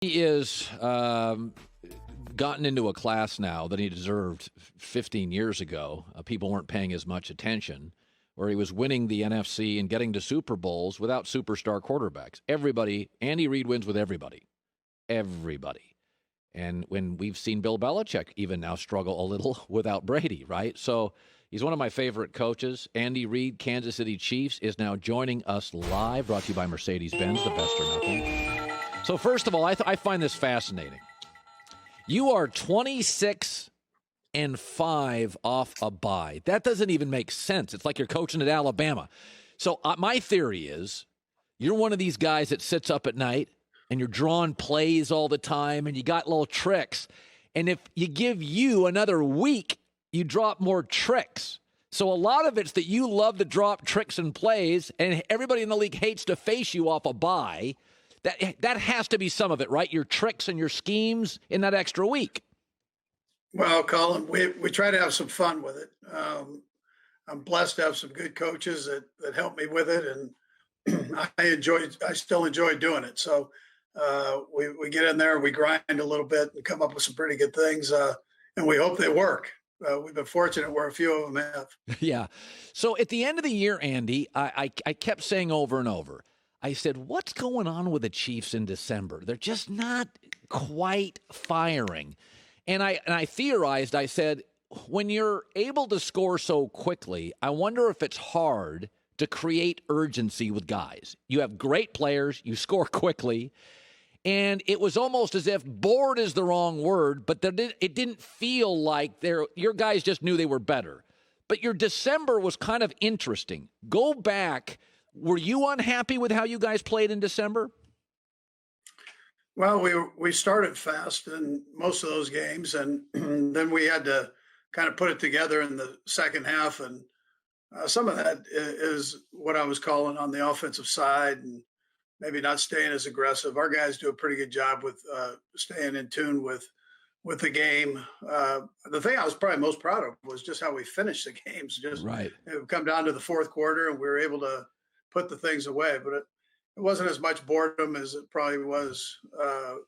He is gotten into a class now that he deserved 15 years ago. People weren't paying as much attention, where he was winning the NFC and getting to Super Bowls without superstar quarterbacks. Everybody, Andy Reid wins with everybody. Everybody. And when we've seen Bill Belichick even now struggle a little without Brady, right? So he's one of my favorite coaches. Andy Reid, Kansas City Chiefs, is now joining us live, brought to you by Mercedes-Benz, the best or nothing. So first of all, I find this fascinating. You are 26-5 off a bye. That doesn't even make sense. It's like you're coaching at Alabama. So my theory is you're one of these guys that sits up at night and you're drawing plays all the time and you got little tricks. And if you give you another week, you drop more tricks. So a lot of it's that you love to drop tricks and plays, and everybody in the league hates to face you off a bye. That has to be some of it, right? Your tricks and your schemes in that extra week. Well, Colin, we try to have some fun with it. I'm blessed to have some good coaches that help me with it, and I still enjoy doing it. So we get in there, we grind a little bit, and come up with some pretty good things, and we hope they work. We've been fortunate where a few of them have. Yeah. So at the end of the year, Andy, I kept saying over and over, I said, what's going on with the Chiefs in December? They're just not quite firing. And I theorized, I said, when you're able to score so quickly, I wonder if it's hard to create urgency with guys. You have great players, you score quickly, and it was almost as if bored is the wrong word, but it didn't feel like your guys just knew they were better. But your December was kind of interesting. Go back. Were you unhappy with how you guys played in December? Well, we started fast in most of those games, and then we had to kind of put it together in the second half. And some of that is what I was calling on the offensive side and maybe not staying as aggressive. Our guys do a pretty good job with staying in tune with the game. The thing I was probably most proud of was just how we finished the games. Just right. It would come down to the fourth quarter, and we were able to put the things away, but it wasn't as much boredom as it probably was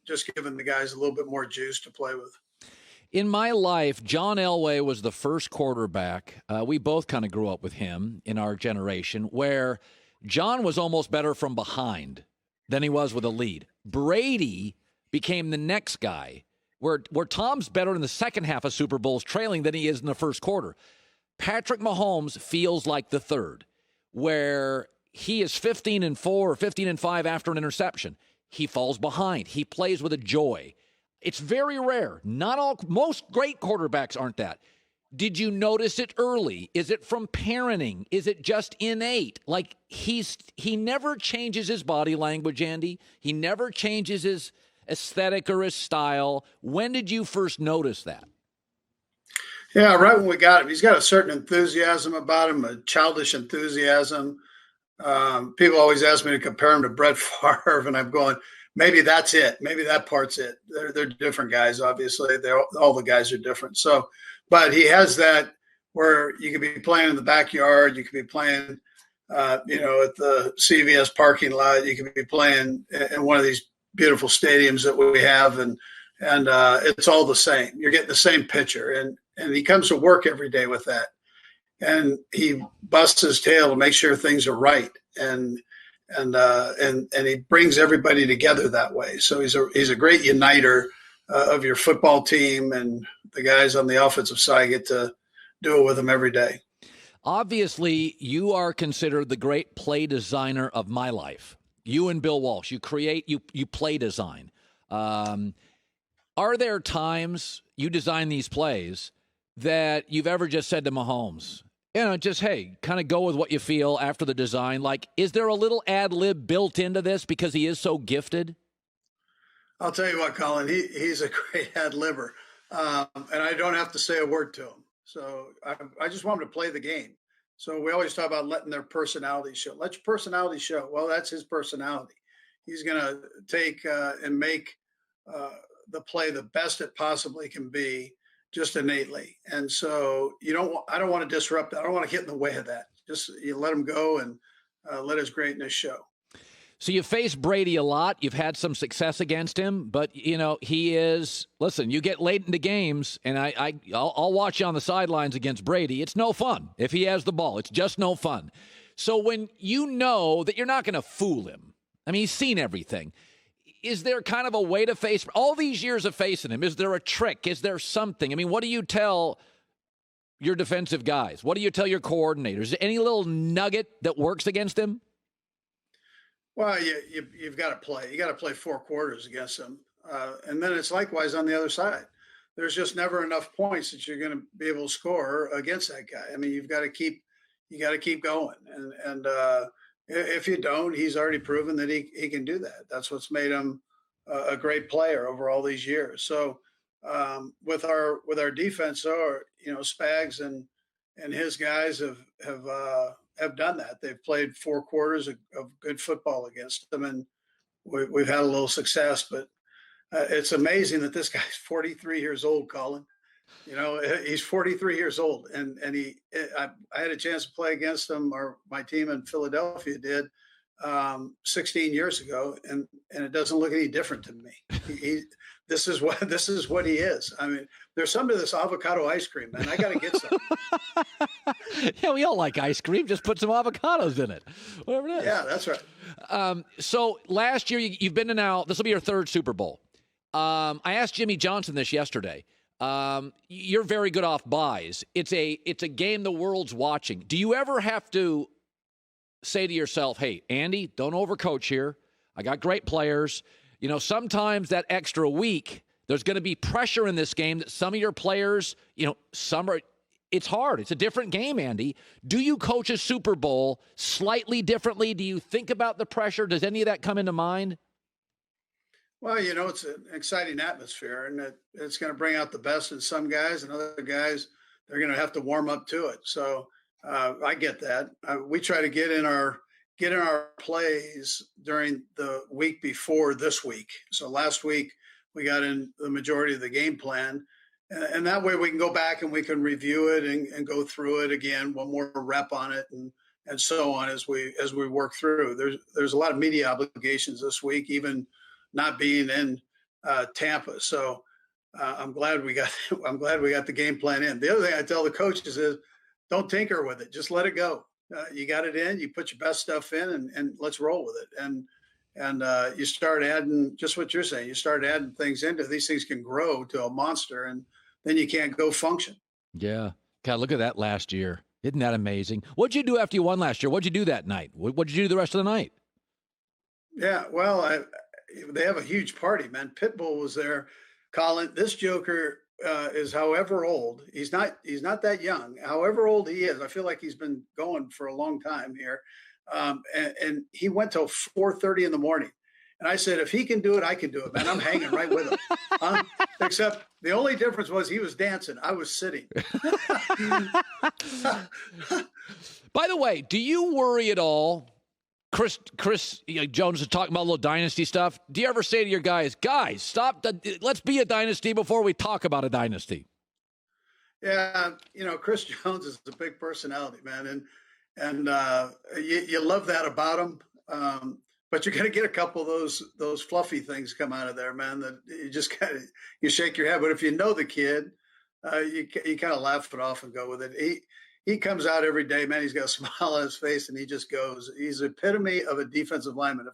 just giving the guys a little bit more juice to play with. In my life, John Elway was the first quarterback. We both kind of grew up with him in our generation, where John was almost better from behind than he was with a lead. Brady became the next guy, where Tom's better in the second half of Super Bowls trailing than he is in the first quarter. Patrick Mahomes feels like the third, where he is 15-4 or 15-5 after an interception. He falls behind. He plays with a joy. It's very rare. Most great quarterbacks aren't that. Did you notice it early? Is it from parenting? Is it just innate? Like he never changes his body language, Andy. He never changes his aesthetic or his style. When did you first notice that? Yeah, right when we got him. He's got a certain enthusiasm about him, a childish enthusiasm. People always ask me to compare him to Brett Favre, and I'm going, maybe that's it. Maybe that part's it. They're different guys, obviously. All the guys are different. So, but he has that where you could be playing in the backyard, you could be playing, at the CVS parking lot, you could be playing in one of these beautiful stadiums that we have, and it's all the same. You're getting the same picture, and he comes to work every day with that. And he busts his tail to make sure things are right, and he brings everybody together that way. So he's a great uniter of your football team, and the guys on the offensive side get to do it with him every day. Obviously, you are considered the great play designer of my life. You and Bill Walsh, you play design. Are there times you design these plays that you've ever just said to Mahomes, just, hey, kind of go with what you feel after the design? Like, is there a little ad lib built into this because he is so gifted? I'll tell you what, Colin, he's a great ad libber. And I don't have to say a word to him. So I just want him to play the game. So we always talk about letting their personality show. Let your personality show. Well, that's his personality. He's going to take and make the play the best it possibly can be, just innately. And so I don't want to disrupt that. I don't want to get in the way of that. Just you let him go and let his greatness show. So you face Brady a lot. You've had some success against him, but he is. Listen, you get late into games, and I'll watch you on the sidelines against Brady. It's no fun if he has the ball. It's just no fun. So when you know that you're not going to fool him, I mean, he's seen everything. Is there kind of a way to face all these years of facing him? Is there a trick? Is there something? I mean, what do you tell your defensive guys? What do you tell your coordinators? Any little nugget that works against him? Well, you've got to play. You got to play 4 quarters against them, and then it's likewise on the other side. There's just never enough points that you're going to be able to score against that guy. I mean, you got to keep going, and if you don't, he's already proven that he can do that. That's what's made him a great player over all these years. So with our defense, Spags and his guys have done that. They've played 4 quarters of good football against them, and we've had a little success. But it's amazing that this guy's 43 years old, Colin. He's 43 years old, and I had a chance to play against him, or my team in Philadelphia did 16 years ago, and it doesn't look any different to me. This is what he is. I mean, there's some to this avocado ice cream, man. I got to get some. Yeah, we all like ice cream. Just put some avocados in it, whatever it is. Yeah, that's right. So last year you've been to now. This will be your 3rd Super Bowl. I asked Jimmy Johnson this yesterday. You're very good off buys. It's a game the world's watching. Do you ever have to say to yourself, hey, Andy, don't overcoach here. I got great players. Sometimes that extra week, there's going to be pressure in this game that some of your players, it's hard. It's a different game, Andy. Do you coach a Super Bowl slightly differently? Do you think about the pressure? Does any of that come into mind? Well, it's an exciting atmosphere, and it's going to bring out the best in some guys, and other guys, they're going to have to warm up to it. So I get that. We try to get in our plays during the week before this week. So last week we got in the majority of the game plan, and that way we can go back and we can review it and go through it again, one more rep on it, and so on as we work through. There's a lot of media obligations this week, even not being in Tampa. So I'm glad we got the game plan in. The other thing I tell the coaches is don't tinker with it. Just let it go. You got it in, you put your best stuff in and let's roll with it. And you start adding just what you're saying. You start adding things into these things can grow to a monster, and then you can't go function. Yeah. God, look at that last year. Isn't that amazing? What'd you do after you won last year? What'd you do that night? What'd you do the rest of the night? Yeah, well, they have a huge party, man. Pitbull was there. Colin, this joker is however old. He's not that young. However old he is, I feel like he's been going for a long time here. And he went till 4:30 in the morning. And I said, if he can do it, I can do it, man. I'm hanging right with him. Except the only difference was he was dancing. I was sitting. By the way, do you worry at all? Chris Jones is talking about a little dynasty stuff. Do you ever say to your guys, stop, let's be a dynasty before we talk about a dynasty? Yeah, Chris Jones is a big personality, man, and you love that about him. But you're going to get a couple of those fluffy things come out of there, man, that you just you shake your head. But if you know the kid, you kind of laugh it off and go with it. He comes out every day, man. He's got a smile on his face, and he just goes. He's the epitome of a defensive lineman.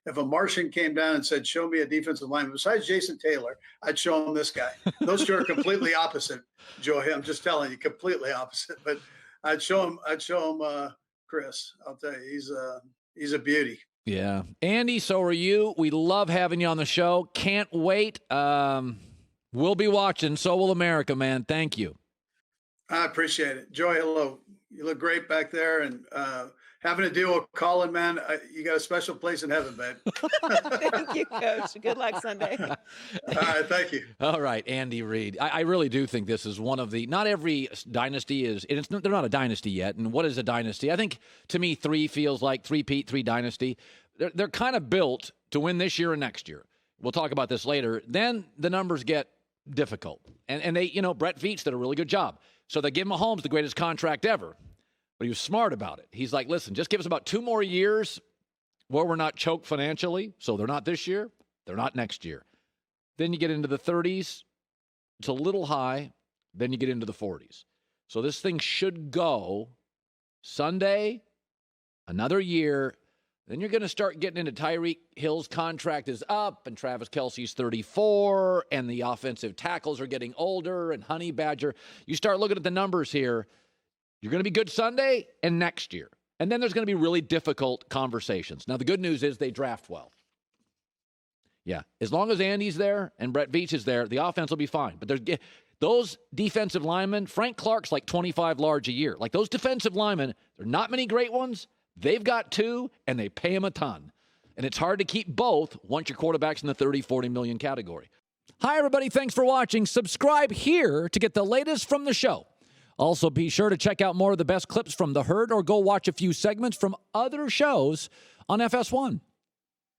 If a Martian came down and said, "Show me a defensive lineman," besides Jason Taylor, I'd show him this guy. Those two are completely opposite, Joey. I'm just telling you, completely opposite. But I'd show him Chris. I'll tell you, he's a beauty. Yeah, Andy. So are you. We love having you on the show. Can't wait. We'll be watching. So will America, man. Thank you. I appreciate it. Joy, hello. You look great back there, and having to deal with Colin, man, you got a special place in heaven, babe. Thank you, Coach. Good luck Sunday. All right, thank you. All right, Andy Reid. I really do think this is one of the – not every dynasty is – they're not a dynasty yet. And what is a dynasty? I think, to me, 3 feels like 3-peat, 3 dynasty. They're kind of built to win this year and next year. We'll talk about this later. Then the numbers get difficult. And they – Brett Veach did a really good job. So they give Mahomes the greatest contract ever. But he was smart about it. He's like, listen, just give us about 2 more years. where we're not choked financially. So they're not this year. They're not next year. Then you get into the 30s. It's a little high. Then you get into the 40s. So this thing should go Sunday, another year. Then you're going to start getting into Tyreek Hill's contract is up, and Travis Kelce's 34, and the offensive tackles are getting older, and Honey Badger. You start looking at the numbers here. You're going to be good Sunday and next year. And then there's going to be really difficult conversations. Now, the good news is they draft well. Yeah, as long as Andy's there and Brett Veach is there, the offense will be fine. But there's those defensive linemen, Frank Clark's like 25 large a year. Like those defensive linemen, there are not many great ones. They've got two, and they pay them a ton. And it's hard to keep both once your quarterback's in the 30, 40 million category. Hi, everybody. Thanks for watching. Subscribe here to get the latest from the show. Also, be sure to check out more of the best clips from The Herd or go watch a few segments from other shows on FS1.